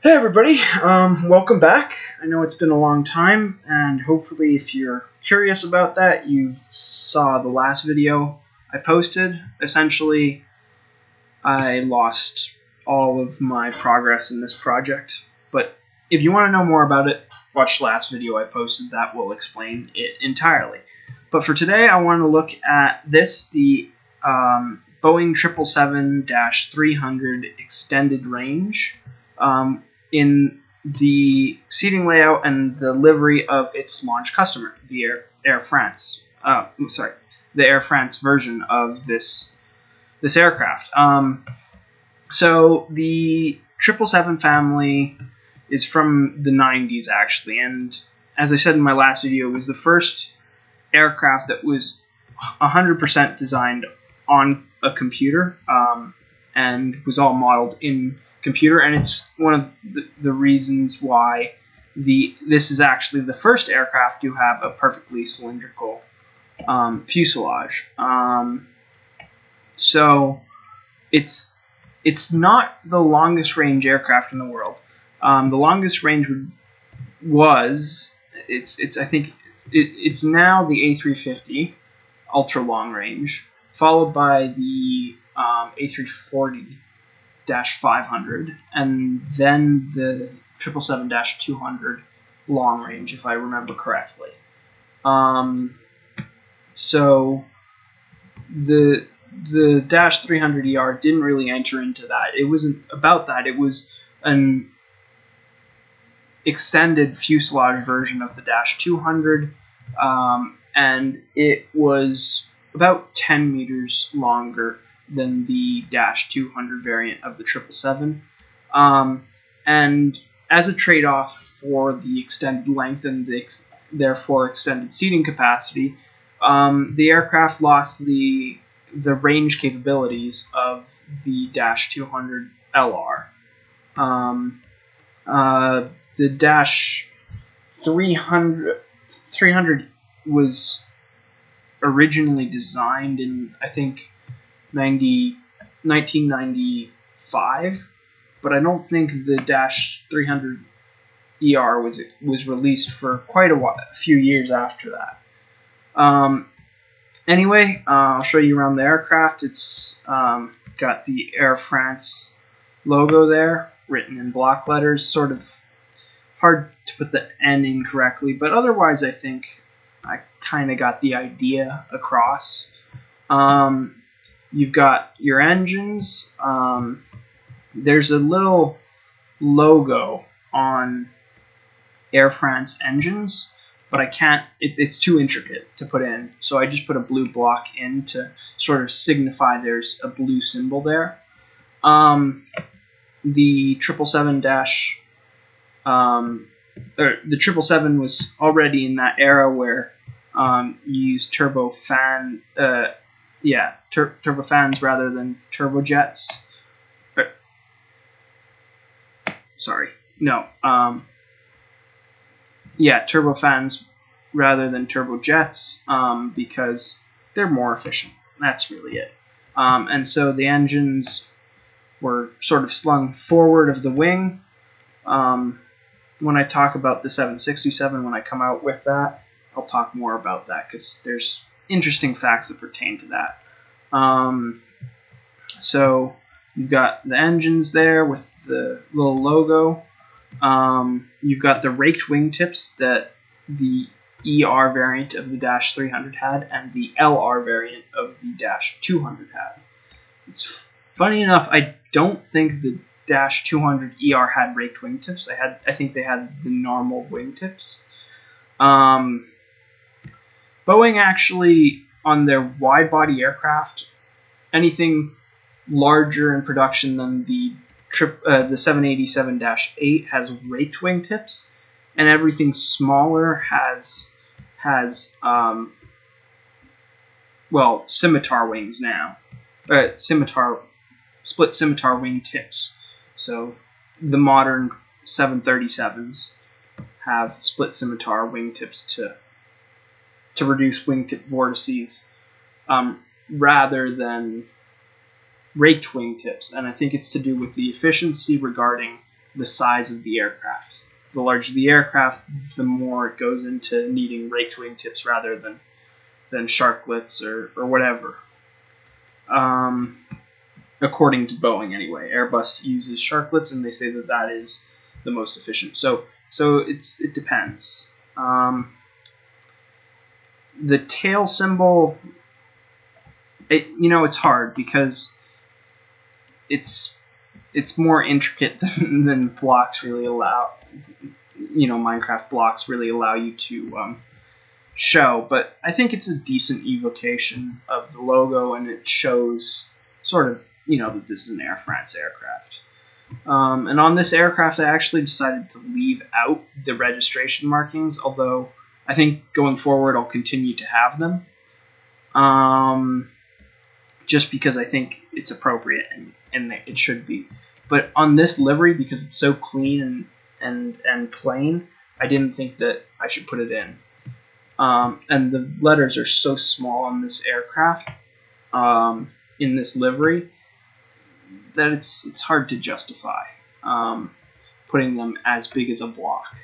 Hey everybody, welcome back. I know it's been a long time, and hopefully if you're curious about that, you saw the last video I posted. Essentially, I lost all of my progress in this project, but if you want to know more about it, watch the last video I posted. That will explain it entirely. But for today, I want to look at this, the Boeing 777-300 extended range. In the seating layout and the livery of its launch customer, the Air France. The Air France version of this aircraft. So the 777 family is from the 90s actually, and as I said in my last video, it was the first aircraft that was 100% designed on a computer and was all modeled in computer, and it's one of the reasons why this is actually the first aircraft to have a perfectly cylindrical fuselage. So it's not the longest range aircraft in the world. The longest range I think it's now the A350 ultra long range, followed by the A340-500, and then the 777-200 long range, if I remember correctly. So the -300ER didn't really enter into that. It wasn't about that. It was an extended fuselage version of the -200, and it was about 10 meters longer than the -200 variant of the 777. And as a trade-off for the extended length and therefore extended seating capacity, the aircraft lost the range capabilities of the -200 LR. The -300 was originally designed in, I think, 1995, but I don't think the -300ER was released for quite a few years after that. Anyway, I'll show you around the aircraft. It's got the Air France logo there, written in block letters. Sort of hard to put the N in correctly, but otherwise I think I kind of got the idea across. You've got your engines. There's a little logo on Air France engines, but I can't, it's too intricate to put in, so I just put a blue block in to sort of signify there's a blue symbol there. The 777 was already in that era where you use turbofans rather than turbojets. Turbofans rather than turbojets, because they're more efficient. That's really it. And so the engines were sort of slung forward of the wing. When I talk about the 767, when I come out with that, I'll talk more about that because there's interesting facts that pertain to that. So you've got the engines there with the little logo. You've got the raked wingtips that the ER variant of the -300 had and the LR variant of the -200 had. It's funny enough, I don't think the -200ER had raked wingtips. I think they had the normal wingtips. Boeing actually, on their wide-body aircraft, anything larger in production than the 787-8 has raked wingtips, and everything smaller has scimitar wings now. Split scimitar wing tips. So the modern 737s have split scimitar wingtips to reduce wingtip vortices, rather than raked wingtips, and I think it's to do with the efficiency regarding the size of the aircraft. The larger the aircraft, the more it goes into needing raked wingtips rather than sharklets or whatever. According to Boeing, anyway. Airbus uses sharklets, and they say that that is the most efficient. So it depends. The tail symbol, it's hard because it's more intricate than blocks really allow. Minecraft blocks really allow you to show, but I think it's a decent evocation of the logo, and it shows sort of that this is an Air France aircraft. And on this aircraft, I actually decided to leave out the registration markings, although I think going forward I'll continue to have them, just because I think it's appropriate and it should be. But on this livery, because it's so clean and plain, I didn't think that I should put it in. And the letters are so small on this aircraft, in this livery, that it's hard to justify putting them as big as a block.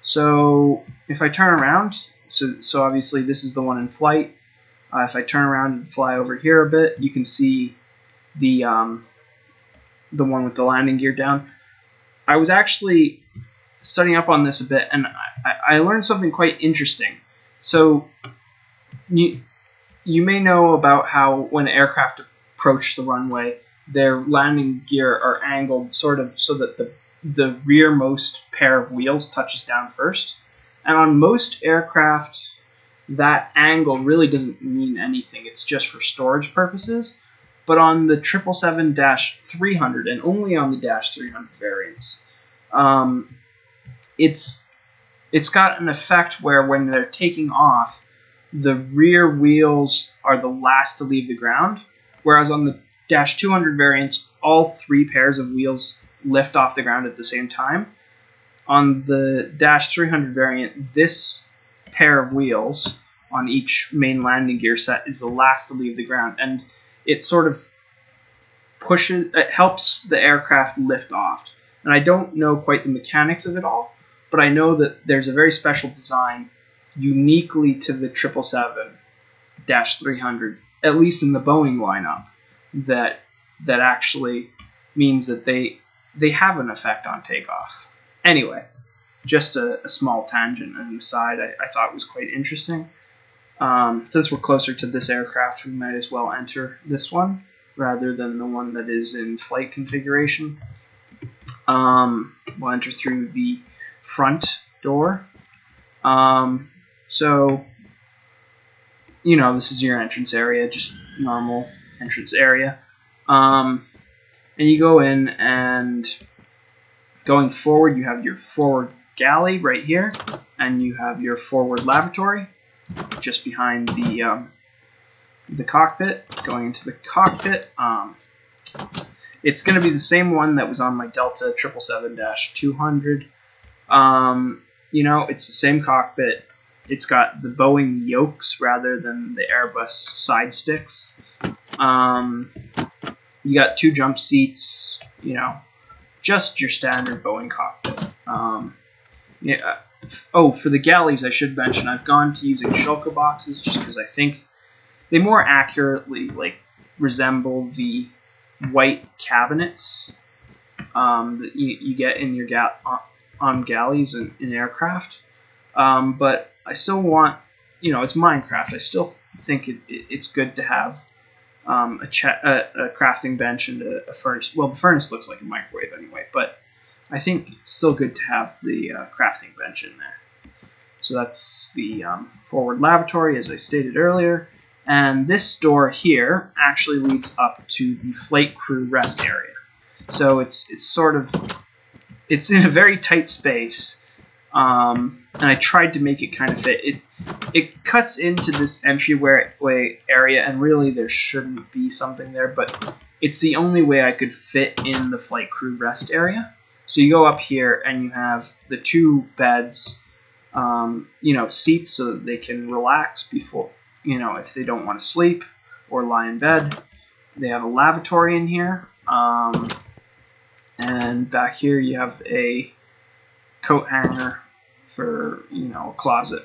So if I turn around, so obviously this is the one in flight. If I turn around and fly over here a bit, you can see the one with the landing gear down. I was actually studying up on this a bit, and I learned something quite interesting. So you may know about how when aircraft approach the runway, their landing gear are angled sort of so that the rearmost pair of wheels touches down first. And on most aircraft, that angle really doesn't mean anything. It's just for storage purposes. But on the 777-300, and only on the -300 variants, it's got an effect where when they're taking off, the rear wheels are the last to leave the ground, whereas on the -200 variants, all three pairs of wheels lift off the ground at the same time. On the -300 variant, this pair of wheels on each main landing gear set is the last to leave the ground, and it sort of it helps the aircraft lift off. And I don't know quite the mechanics of it all, but I know that there's a very special design uniquely to the 777-300, at least in the Boeing lineup, that actually means that they have an effect on takeoff. Anyway, just a small tangent and an aside I thought was quite interesting. Since we're closer to this aircraft, we might as well enter this one rather than the one that is in flight configuration. We'll enter through the front door. So, this is your entrance area, just normal entrance area. And you go in, and going forward, you have your forward galley right here, and you have your forward lavatory just behind the cockpit. Going into the cockpit, it's going to be the same one that was on my Delta 777-200. It's the same cockpit. It's got the Boeing yokes rather than the Airbus side sticks. You got 2 jump seats, just your standard Boeing cockpit. For the galleys, I should mention, I've gone to using shulker boxes just because I think they more accurately resemble the white cabinets that you get in your on galleys in aircraft. But I still want, it's Minecraft. I still think it's good to have a crafting bench and a furnace. Well, the furnace looks like a microwave anyway, but I think it's still good to have the crafting bench in there. So that's the forward lavatory, as I stated earlier. And this door here actually leads up to the flight crew rest area. So it's in a very tight space, and I tried to make it kind of fit. It cuts into this entryway area, and really there shouldn't be something there, but it's the only way I could fit in the flight crew rest area. So you go up here, and you have the 2 beds, seats so that they can relax before, if they don't want to sleep or lie in bed. They have a lavatory in here, and And back here you have a coat hanger for, a closet.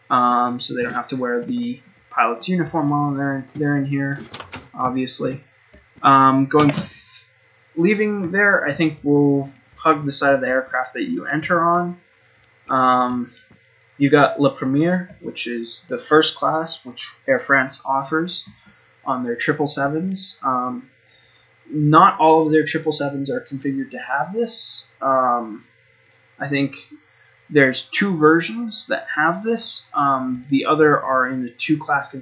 So they don't have to wear the pilot's uniform while they're in here, obviously. Leaving there, I think we'll hug the side of the aircraft that you enter on. You got Le Premier, which is the first class, which Air France offers on their 777s. Not all of their 777s are configured to have this. I think there's 2 versions that have this. The other are in the 2-class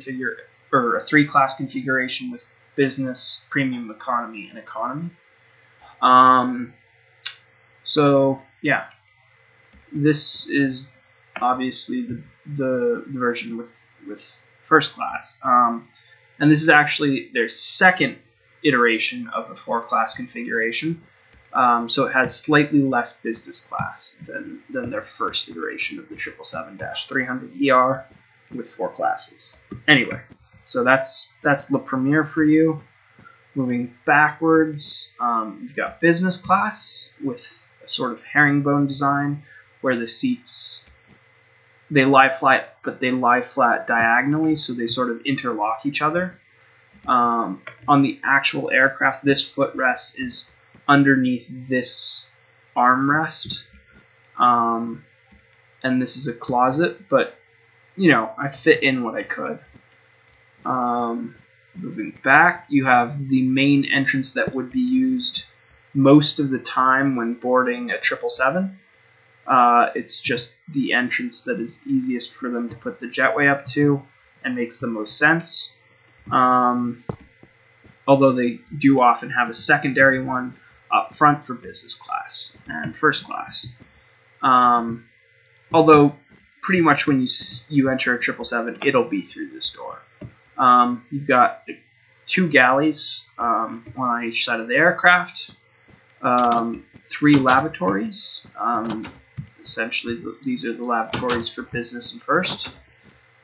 or a 3-class configuration with business, premium, economy, and economy. So yeah, this is obviously the version with first class, and this is actually their second iteration of the 4-class configuration. So it has slightly less business class than their first iteration of the 777-300ER with 4 classes. Anyway, so that's Le Premier for you. Moving backwards, you've got business class with a sort of herringbone design where the seats, they lie flat, but they lie flat diagonally, so they sort of interlock each other. On the actual aircraft, this footrest is underneath this armrest, and this is a closet, but I fit in what I could. Moving back, you have the main entrance that would be used most of the time when boarding a 777. It's just the entrance that is easiest for them to put the jetway up to and makes the most sense. Although they do often have a secondary one up front for business class and first class. Although pretty much when you enter a 777, it'll be through this door. You've got 2 galleys, one on each side of the aircraft, 3 lavatories. Essentially, these are the lavatories for business and first.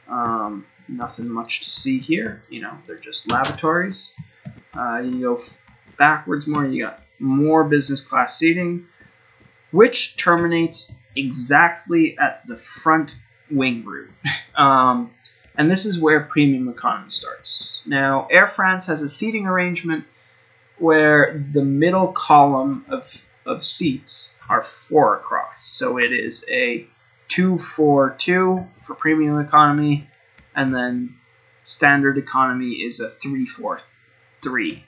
Nothing much to see here. They're just lavatories. You go backwards more, you got more business class seating, which terminates exactly at the front wing root. And this is where premium economy starts. Now, Air France has a seating arrangement where the middle column of seats are 4 across. So it is a 2-4-2 for premium economy, and then standard economy is a 3-4-3.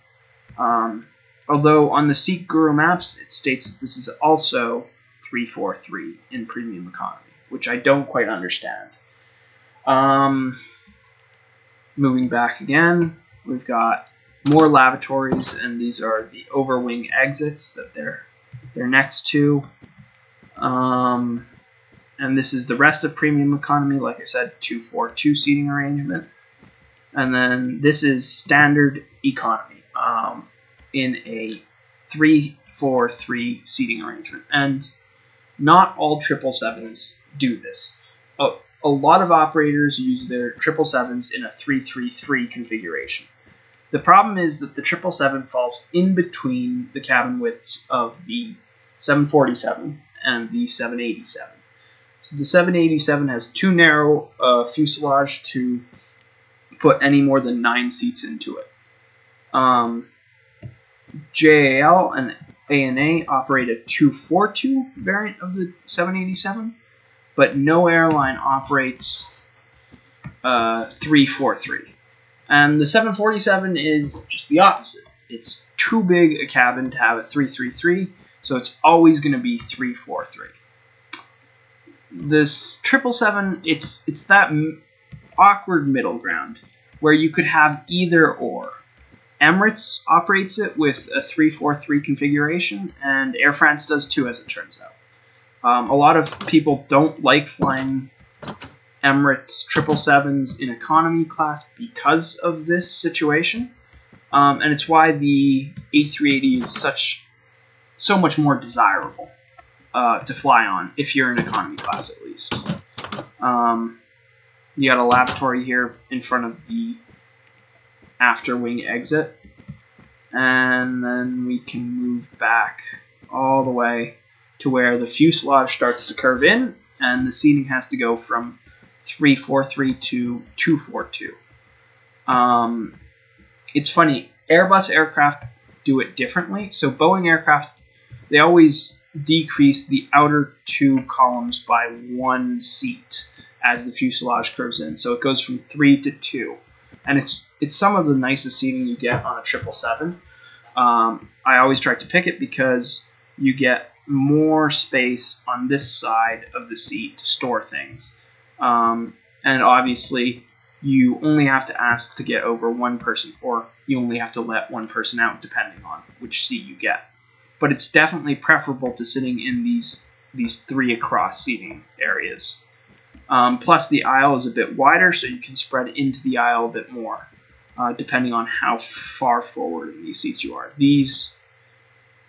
Although on the seat guru maps, it states that this is also 3-4-3 in premium economy, which I don't quite understand. Moving back again, we've got more lavatories, and these are the overwing exits that they're next to. And this is the rest of premium economy, like I said, 2-4-2 seating arrangement. And then this is standard economy in a 3-4-3 seating arrangement. And not all 777s do this. A lot of operators use their 777s in a 3-3-3 configuration. The problem is that the 777 falls in between the cabin widths of the 747 and the 787. So the 787 has too narrow fuselage to put any more than 9 seats into it. JAL and ANA operate a 2-4-2 variant of the 787, but no airline operates 3-4-3. And the 747 is just the opposite. It's too big a cabin to have a 3-3-3, so it's always going to be 3-4-3. This 777, it's that awkward middle ground where you could have either or. Emirates operates it with a 3-4-3 configuration, and Air France does too, as it turns out. A lot of people don't like flying Emirates 777s in economy class because of this situation, and it's why the A380 is so much more desirable to fly on if you're in economy class at least. You got a lavatory here in front of the after wing exit, and then we can move back all the way to where the fuselage starts to curve in, and the seating has to go from 343 to 242. It's funny, Airbus aircraft do it differently. So Boeing aircraft, they always decrease the outer two columns by 1 seat as the fuselage curves in. So it goes from 3 to 2. And it's some of the nicest seating you get on a 777. I always try to pick it because you get more space on this side of the seat to store things. And obviously, you only have to ask to get over one person, or you only have to let one person out depending on which seat you get. But it's definitely preferable to sitting in these 3 across seating areas. Plus, the aisle is a bit wider, so you can spread into the aisle a bit more, depending on how far forward in these seats you are.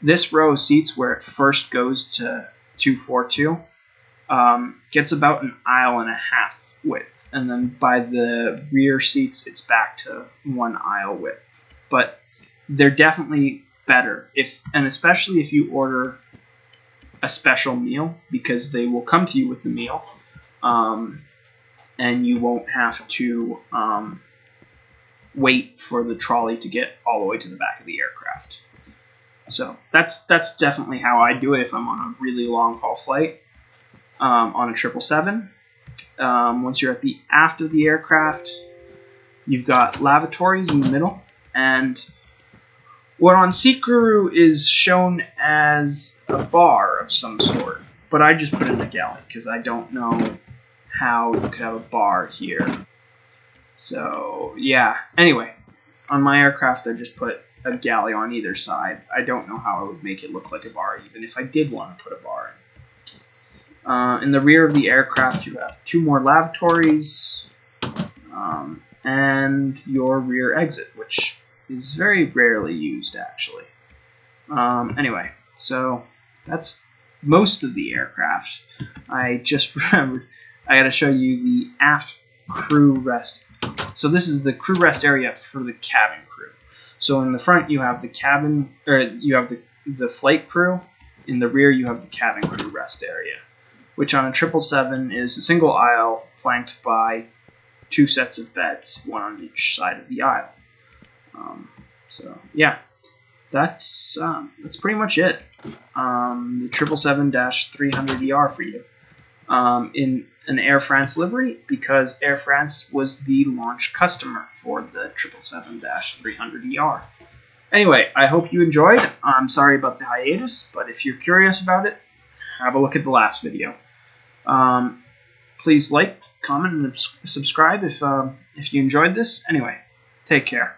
This row of seats where it first goes to 242 gets about an aisle and a half width, and then by the rear seats, it's back to 1 aisle width. But they're definitely better, and especially if you order a special meal, because they will come to you with the meal. And you won't have to wait for the trolley to get all the way to the back of the aircraft. So that's definitely how I do it if I'm on a really long haul flight on a 777. Once you're at the aft of the aircraft, you've got lavatories in the middle, and what on Seat Guru is shown as a bar of some sort, but I just put in a galley because I don't know how you could have a bar here. So yeah, anyway, on my aircraft I just put a galley on either side. I don't know how I would make it look like a bar, even if I did want to put a bar in. In the rear of the aircraft you have 2 more lavatories, and your rear exit, which is very rarely used actually. Anyway, so that's most of the aircraft. I just remembered I gotta show you the aft crew rest. So this is the crew rest area for the cabin crew. So in the front you have the cabin, or you have the flight crew. In the rear you have the cabin crew rest area, which on a 777 is a single aisle flanked by 2 sets of beds, 1 on each side of the aisle. So yeah, that's pretty much it. The 777-300ER for you. In an Air France livery, because Air France was the launch customer for the 777-300ER. Anyway, I hope you enjoyed. I'm sorry about the hiatus, but if you're curious about it, have a look at the last video. Please like, comment, and subscribe if you enjoyed this. Anyway, take care.